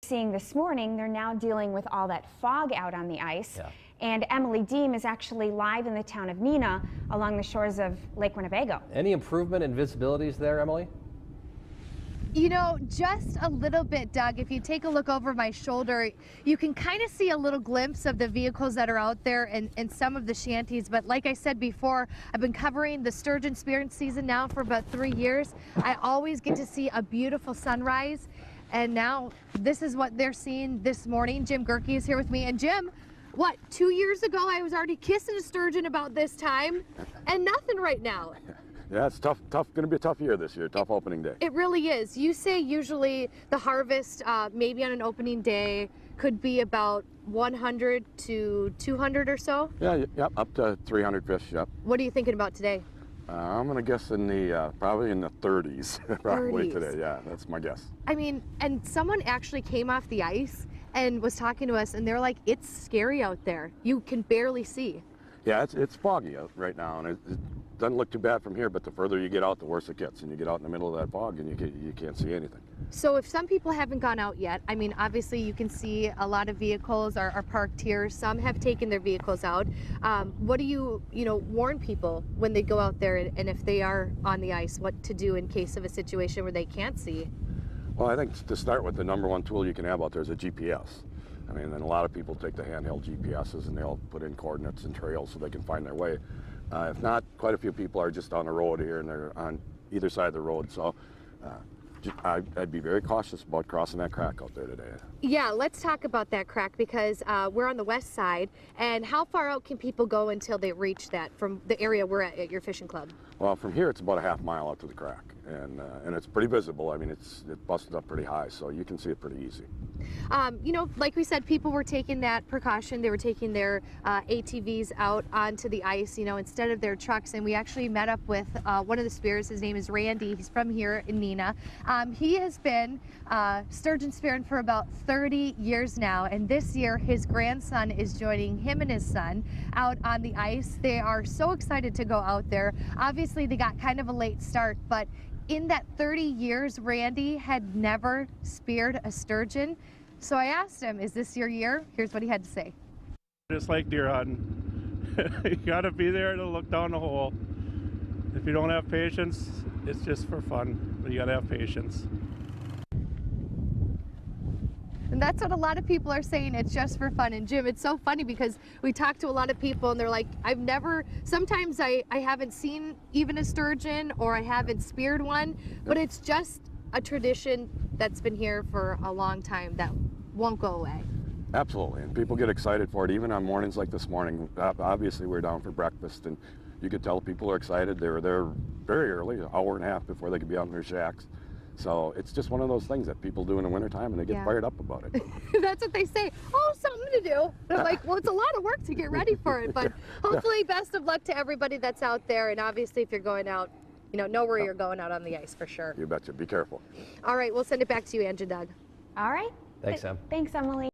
seeing this morning, they're now dealing with all that fog out on the ice. Yeah. And Emily Deem is actually live in the town of Neenah along the shores of Lake Winnebago. Any improvement in visibilities there, Emily? You know, just a little bit, Doug. If you take a look over my shoulder, you can kind of see a little glimpse of the vehicles that are out there and some of the shanties. But like I said before, I've been covering the sturgeon spearing season now for about 3 years. I always get to see a beautiful sunrise. And now this is what they're seeing this morning. Jim Gerke is here with me. And Jim, what, 2 years ago I was already kissing a sturgeon about this time and nothing right now. Yeah, it's tough. Going to be a tough year this year. Tough opening day. It really is. You say usually the harvest, maybe on an opening day, could be about 100 to 200 or so? Yeah, up to 300 fish, yep. What are you thinking about today? I'm going to guess in the, probably in the 30s, probably 30s. Today. Yeah, that's my guess. I mean, and someone actually came off the ice and was talking to us, and they're like, it's scary out there. You can barely see. Yeah, it's foggy out right now, and it doesn't look too bad from here, but the further you get out, the worse it gets. And you get out in the middle of that fog, and you can't see anything. So if some people haven't gone out yet, I mean, obviously you can see a lot of vehicles are parked here. Some have taken their vehicles out. What do you warn people when they go out there, and if they are on the ice, what to do in case of a situation where they can't see? Well, I think to start with, the #1 tool you can have out there is a GPS. I mean, and a lot of people take the handheld GPSs and they'll put in coordinates and trails so they can find their way. If not, quite a few people are just on the road here and they're on either side of the road. So I'd be very cautious about crossing that crack out there today. Yeah, let's talk about that crack because we're on the west side. And how far out can people go until they reach that from the area we're at your fishing club? Well, from here it's about a half mile out to the crack, and it's pretty visible. I mean, it busted up pretty high, so you can see it pretty easy. Like we said, people were taking that precaution. They were taking their ATVs out onto the ice, instead of their trucks. And we actually met up with one of the spearers. His name is Randy. He's from here in Neenah. He has been sturgeon spearing for about 30 years now, and this year his grandson is joining him and his son out on the ice. They are so excited to go out there. Obviously, they got kind of a late start, but in that 30 years, Randy had never speared a sturgeon. So I asked him, is this your year? Here's what he had to say. Just like deer hunting. You gotta be there to look down the hole. If you don't have patience, it's just for fun, but you gotta have patience. And that's what a lot of people are saying, it's just for fun. And Jim, it's so funny because we talk to a lot of people and they're like, sometimes I haven't seen even a sturgeon or I haven't speared one, but it's just a tradition that's been here for a long time that won't go away. Absolutely, and people get excited for it, even on mornings like this morning. Obviously, we're down for breakfast, and you could tell people are excited. They were there very early, an hour and a half before they could be out in their shacks. So it's just one of those things that people do in the wintertime, and they get fired up about it. That's what they say. Oh, something to do. And I'm like, well, it's a lot of work to get ready for it, but hopefully best of luck to everybody that's out there. And obviously, if you're going out, know where you're going out on the ice for sure. You betcha. Be careful. All right, we'll send it back to you, Ange and Doug. All right. Thanks, Em. Thanks, Emily.